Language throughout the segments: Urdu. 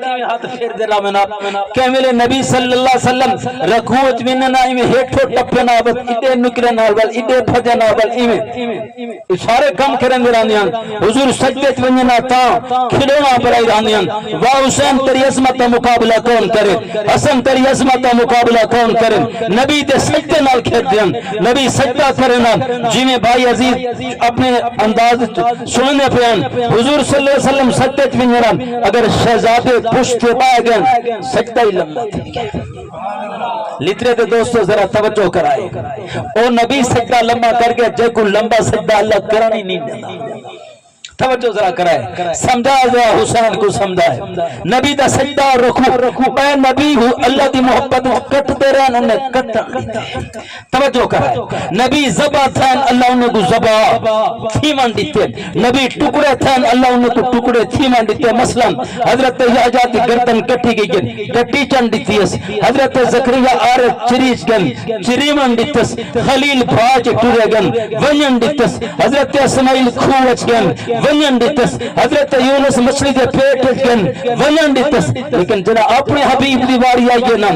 میں ہاتھ پھیر دے رہا میں کیمل نبی صلی اللہ علیہ وسلم رکوت مننا ایمیں ہیٹھو ٹپے نابل ایڈے نکرے نابل ایڈے بھجے نابل ایمیں سارے کم کریں دے رہا حضور سجدت ونجنا تا کھلونا بڑھائی رہا واہ حسین تری عظمت مقابلہ کون کرے حسن تری عظمت مقابلہ کون کرے نبی تے سجدے نال کھیت دیں نبی سجدہ کرنا جی میں بھائی عزیز اپنے انداز سننے پہ ہیں حضور صلی اللہ علیہ وسلم سجدت ونجنا اگر شہزادے پشت پائے گئے سجدہ ہی لمبا تھی گئے لترے دے دوستو ذرا توجہ کرائے او نبی سجدہ لمبا کر گیا جے کو لمبا سجدہ اللہ کرانی نہیں دینا توجہ ذرا کرائے سمجھا ذرا حسین کو سمجھائے نبی دا سجدہ رکھو میں نبی ہوں اللہ دی محبت کٹ دے رہے ہیں انہیں کٹا توجہ کرائے نبی زبا تھین اللہ انہیں کو زبا تھیمان دیتے نبی ٹکڑے تھین اللہ انہیں کو ٹکڑے تھیمان دیتے مثلا حضرت حجات گردن کٹی گئی کٹی چند دیتی ہے حضرت زکریہ آرت چریش گن چریمان دیتس خلیل بھاج ٹورے گن ونین دیتس حضرت اسماعیل کھوچ گن ونین دیتس حضرت یونس مچھلی دے پیٹ گن ونین دیتس لیکن جنا اپنے حبیب دی واری آئیے نا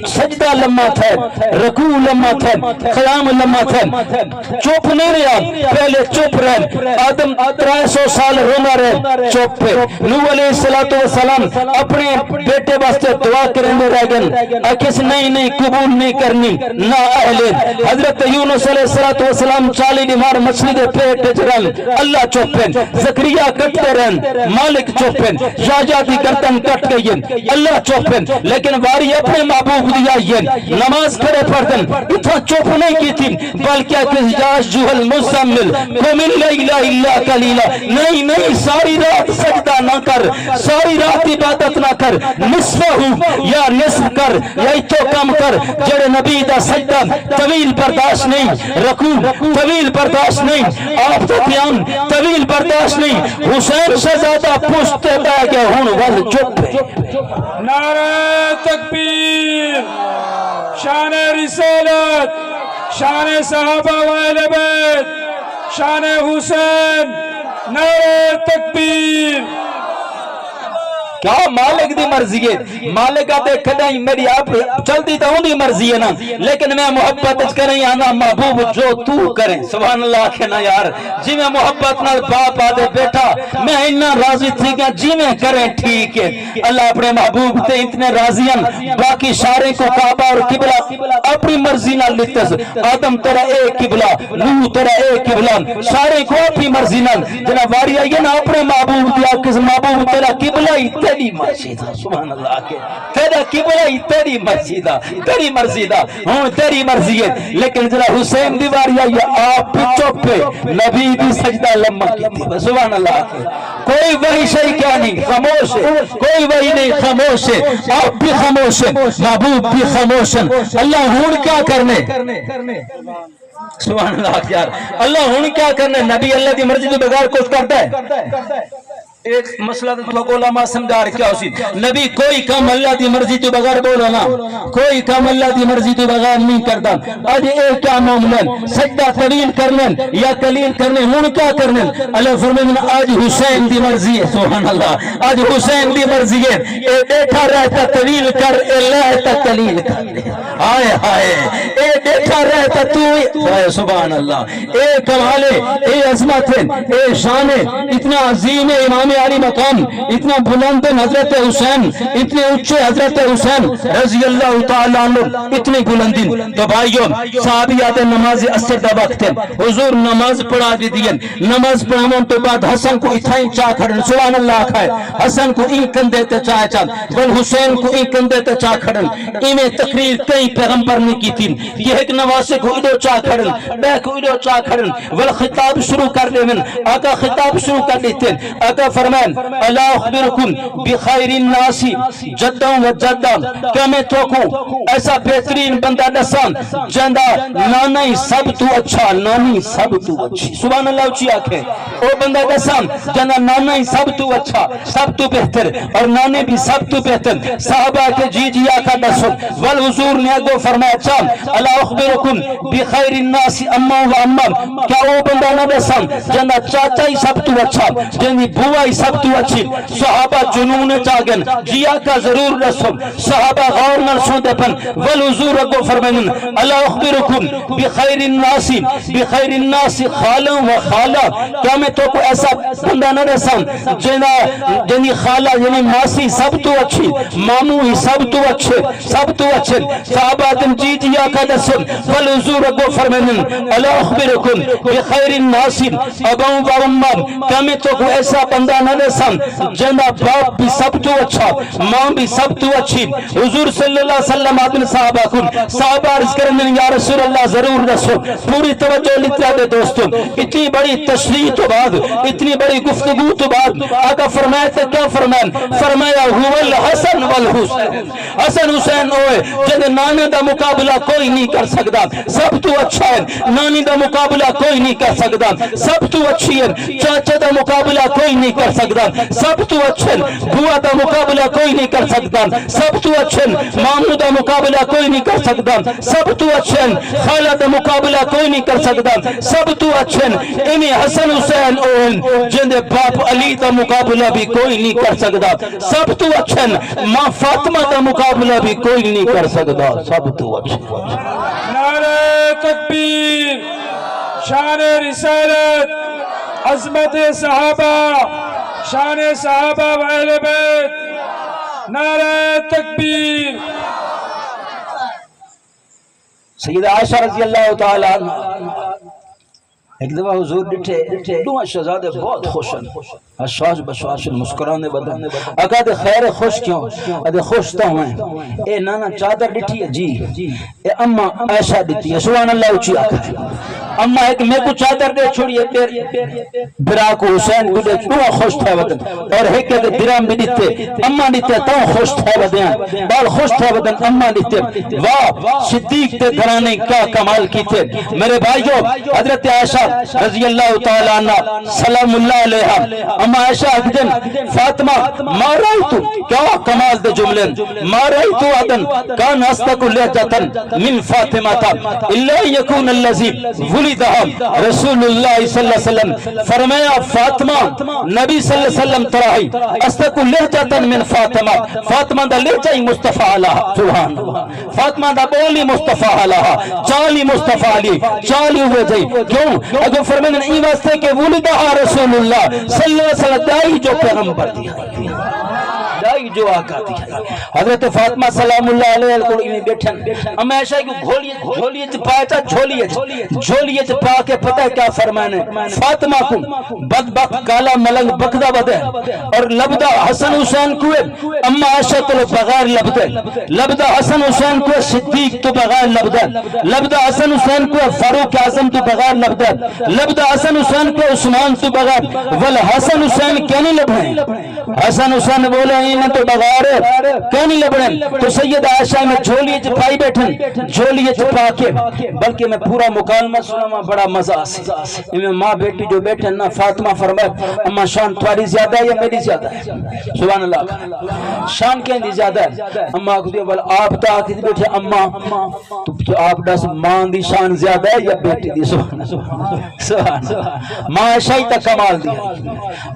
سجدہ لمحہ تھا رکوع لمحہ تھا قیام لمحہ تھا چوپ نہیں رہا پہلے چوپ رہن آدم 300 سال رونا رہے چوپ پہ نوح علیہ السلام اپنے بیٹے واسطے دعا کرنے رہ گن اکس نہیں قبول نہیں کرنی نہ اہلے حضرت یونس علیہ السلام 40 نمار مچھلی دے پیٹ جرن اللہ چوپ پہ زکریہ کٹتے رہن مالک چوپن شاہجہ دی گردن کٹ گئین اللہ چوپن لیکن واری اپنے محبوب دیا ین نماز کرے پڑھن اتنا چوپ نہیں کی تھی بلکہ کہ یاش جوہل مزمل قم اللیل الا قلیلا نہیں ساری رات سجدہ نہ کر ساری رات عبادت نہ کر نصف ہوں یا نصف کر یا اتو کم کر جڑے نبی دا سجدہ طویل برداشت نہیں رکوع طویل برداشت نہیں آپ دا قیام طویل برداشت نہیں حسین سے زیادہ پوچھتے بہ گئے ہون وال چپ نعرہ تکبیر شان رسالت شان صحابہ و اہل بیت شان حسین نعرہ تکبیر کیا مالک دی مرضی ہے مالک آتے کھڑائی میری آپ چلتی تو ہوں دی مرضی ہے نا لیکن میں محبت اس کریں آنا محبوب جو تو کریں سبحان اللہ کہنا یار جی میں محبت نال باپ آدھے بیٹا میں انہا راضی تھی کہ جی میں کریں ٹھیک ہے اللہ اپنے محبوب تے اتنے راضیاں باقی شارے کو کعبہ اور قبلہ اپنی مرضی نال لکھتے آدم تیرا ایک قبلہ نوح تیرا ایک قبلہ شارے کو اپنی مرضی نال جناب واری آئیے نا اپنے محبوب دیا کس محبوب تیرا قبلہ ہی تیری مرضی دا سبحان اللہ کے تیرا قبلہ ہی تیری مرضی دا تیری مرضی دا ہوں تیری مرضی ہے لیکن ذرا حسین دیواری آئیے آپ بھی چوپ پہ نبی بھی سجدہ لمحہ کی تھی سبحان اللہ کے کوئی وہی شئی کیا نہیں خاموش ہے کوئی وہی نہیں خاموش ہے آپ بھی خاموش ہے محبوب بھی خاموش ہے اللہ ہون کیا کرنے سبحان اللہ یار اللہ ہون کیا کرنے نبی اللہ دی مرضی تو بغیر کچھ کرتا ہے ایک مسئلہ تو علماء سمجھا رہے کیا اسی نبی کوئی کام اللہ دی مرضی تو بغیر بولو نا کوئی کام اللہ دی مرضی تو بغیر نہیں کرتا آج ایک کیا معاملہ سجدہ طویل کرنے یا قلیل کرنے ہون کیا کرنے اللہ فرمائے آج حسین دی مرضی ہے سبحان اللہ آج حسین دی مرضی ہے اے بیٹھا رہتا طویل کر اے لہتا قلیل کر آئے ہائے اے بیٹھا رہتا تو سبحان اللہ اے کمالے اے عظمت ہے اے شان ہے اتنا عظیم امام علی مقام اتنا بلند حضرت حسین اتنے اچھے حضرت حسین رضی اللہ تعالیٰ عنہ اتنی بلندین تو بھائیوں صحابیات نماز اثر دا وقت ہے حضور نماز پڑھا دی دین نماز پڑھاون تو بعد حسن کو اتھائیں چاہ کھڑن سبحان اللہ کھائے حسن کو این کندے تے چاہ چاہ بل حسین کو این کندے تے چاہ کھڑن ایمیں تقریر کئی پیغمبر نے کی تھی یہ ایک نواسے کو ادو چاہ کھڑن بے کو ادو چاہ کھڑن والخطاب شروع کر لے من آقا خطاب شروع کر لیتے آقا فرمائن الا اخبرکم بخیر الناس جدا و جدا کہ میں تو کو ایسا بہترین بندہ دسان جندہ نانی سب تو اچھا نانی سب تو اچھی سبحان اللہ اچھی آنکھیں او بندہ دسان جندہ نانی سب تو اچھا سب تو بہتر اور نانی بھی سب تو بہتر صحابہ کے جی آقا دسو والحضور نے اگو فرمایا چاہ الا اخبرکم بخیر الناس اما و امم، کیا وہ بندہ نہ دساں جنہ چاچا ہی سب تو اچھا، جنہی بوا ہی سب تو اچھی؟ صحابہ جنون چاگن جیا کا ضرور رسم، صحابہ غور نہ سن دے پن والحضور کو فرمائن الا اخبرکم بخیر الناس، بخیر الناس خالا و خالہ، کیا میں تو کو ایسا بندہ نہ دساں جنہی خالہ یعنی ماسی سب تو اچھی، مامو ہی سب تو اچھے، سب تو اچھے؟ صحابہ دن جی جیا کا دسم والحضور کو فرمائن الا اخبرکم بخیر الناس ابا و امم، کیا میں تو کو ایسا بندہ نہ دساں جنہ باپ بھی سب تو اچھا، ماں بھی سب تو اچھی؟ حضور صلی اللہ علیہ وسلم آدم صحابہ کن، صحابہ عرض کرنے یا رسول اللہ ضرور رسو، پوری توجہ لیتے دے دوستوں، اتنی بڑی تشریح تو بعد، اتنی بڑی گفتگو تو بعد آقا فرمایا تھے کیا فرمائن؟ فرمایا هو الحسن والحسین، حسن حسین ہوئے جنہیں نانے دا مقابلہ کوئی نہیں کر سکتا، سب تو اچھا ہے، نانی دا مقابلہ کوئی نہیں کر سکتا، سب تو اچھی ہے، چاچا دا مقابلہ کوئی نہیں کر سکتا، سب تو اچھے، بوا دا مقابلہ کوئی نہیں کر سکتا، سب تو اچھے، مامو دا مقابلہ کوئی نہیں کر سکتا، سب تو اچھے، خالہ دا مقابلہ کوئی نہیں کر سکتا، سب تو اچھے، انہی حسن حسین اوہن جن دے باپ علی دا مقابلہ بھی کوئی نہیں کر سکتا، سب تو اچھے، ماں فاطمہ دا مقابلہ بھی کوئی نہیں کر سکتا، سب تو اچھے۔ نعرہ تکبیر، شان رسالت، عظمت صحابہ، شان صحابہ و اہل بیت، نعرہ تکبیر۔ سیدہ عائشہ رضی اللہ تعالیٰ عنہ ایک دفعہ حضور ڈٹھے دو شہزادے بہت خوشن، اشواش بشواش مسکرانے بدن، اگا دے خیر خوش کیوں؟ ادھے خوش تو ہیں، اے نانا چادر ڈٹھی ہے جی، اے اممہ عائشہ ڈٹھی ہے، سبحان اللہ اچھی آکھا، اممہ ایک میں کو چادر دے چھوڑیے برا کو حسین کو دے دو خوش تھے بدن، اور ایک کہ درام بھی ڈٹھے، اممہ ڈٹھے تو خوش تھے بدن، بال خوش تھے بدن، اممہ ڈٹھے، واہ صدیق تے گھرانے کا کمال کی تھے۔ میرے بھائیو حضرت عائشہ رضی اللہ تعالیٰ عنہ سلام اللہ علیہ، اما عائشہ اکدن فاطمہ ما رأیتو، کیا کمال دے جملن، ما رأیتو عدن کان استقو لہجتن من فاطمہ تا اللہ یکون اللذی ولدہا رسول اللہ صلی اللہ علیہ وسلم، فرمایا فاطمہ نبی صلی اللہ علیہ وسلم تراہی استقو لہجتن من فاطمہ، فاطمہ دا لہجائی مصطفیٰ علیہ، سبحان اللہ، فاطمہ دا بولی مصطفیٰ علیہ، چالی مصطفیٰ علیہ، چالی ہوئے جائی، کیوں؟ اگر فرمائن این واسطے کہ ولدہا رسول اللہ صلی اللہ علیہ وسلم، دائی جو پیغمبر دیا، دائی جو آقا دیا۔ حضرت فاطمہ سلام اللہ علیہ القرآن میں بیٹھن، اما عائشہ کو جھولیت پایا جھولیت پا کے پتہ کیا فرمانے، فاطمہ کو بدبخت کالا ملنگ بکدہ بدے اور لبدہ حسن حسین کو اما عائشہ تو بغیر لبدے، لبدہ حسن حسین کو صدیق تو بغیر لبدے، لبدہ حسن حسین کو فاروق اعظم تو بغیر لبدے، لبدہ حسن حسین کو عثمان تو بغیر، والحسن حسین کیا نہیں لبنے؟ حسن حسین بولے نہ تو بغیر کیوں نہیں لبڑیں؟ تو سید عائشہ میں جھولیے چپائی بیٹھن، جھولیے چپا کے، بلکہ میں پورا مکالمہ سنا بڑا مزہ سے، میں ماں بیٹی جو بیٹھن نا، فاطمہ فرمائے اما شان تھوڑی زیادہ ہے یا میری زیادہ ہے؟ سبحان اللہ، شان کہیں دی زیادہ ہے؟ اما کو دیو بل آپ تا آکھ دی بیٹھے اما تو آپ دس ماں دی شان زیادہ ہے یا بیٹی دی؟ سبحان اللہ، ماں عائشہ ہی تا کمال دیا،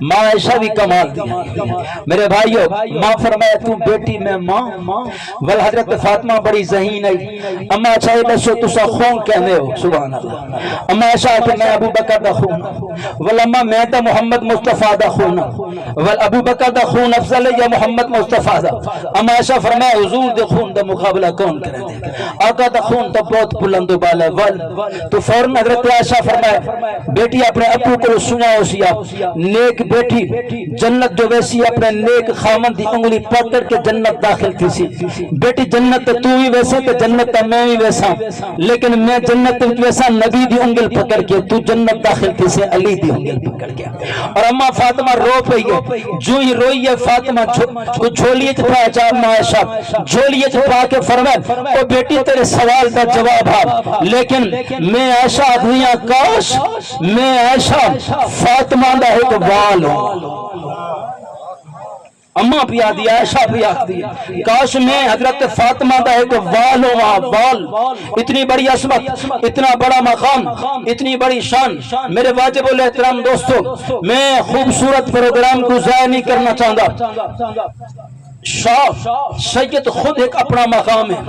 ماں عائشہ بھی کمال دیا۔ میرے بھائیو ماں فرمایا تو بیٹی میں ماں، ول حضرت فاطمہ بڑی ذہین ہے، اما چاہے دسو تسا خون کہنے ہو، سبحان اللہ، اما عائشہ کہ میں ابو بکر دا خون، ول اما میں تا محمد مصطفیٰ دا خون، ول ابو بکر دا خون افضل ہے یا محمد مصطفیٰ دا؟ اما عائشہ فرمایا حضور دے خون دا مقابلہ کون کرے دے، آقا دا خون تو بہت بلند و بالا، ول تو فوراً حضرت عائشہ فرمایا بیٹی اپنے ابو کو سنا ہو سیا، نیک بیٹی جنت جو ویسی اپنے نیک خامن دی انگلی پکڑ کے جنت داخل تھی سی، بیٹی جنت تو بھی ویسے تے جنت میں بھی ویسا، لیکن میں جنت ویسا نبی دی انگل پکڑ کے، تو جنت داخل تھی سے علی دی انگل پکڑ کے۔ اور اما فاطمہ رو پئی ہے، جو ہی روئی ہے فاطمہ کو جھولیے چپا چاہ اما عائشہ جھولیے چپا کے فرمائے او بیٹی تیرے سوال کا جواب ہے، لیکن میں عائشہ دنیا کاش میں عائشہ فاطمہ دا ایک وال ہوں، اما بھی آدھی عائشہ بھی آدھی کاش میں حضرت فاطمہ دا ایک وال ہوا وال اتنی بڑی عظمت اتنا بڑا مقام اتنی بڑی شان میرے واجب الاحترام دوستو میں خوبصورت پروگرام کو ضائع نہیں کرنا چاہتا شاہ سید خود ایک اپنا مقام ہے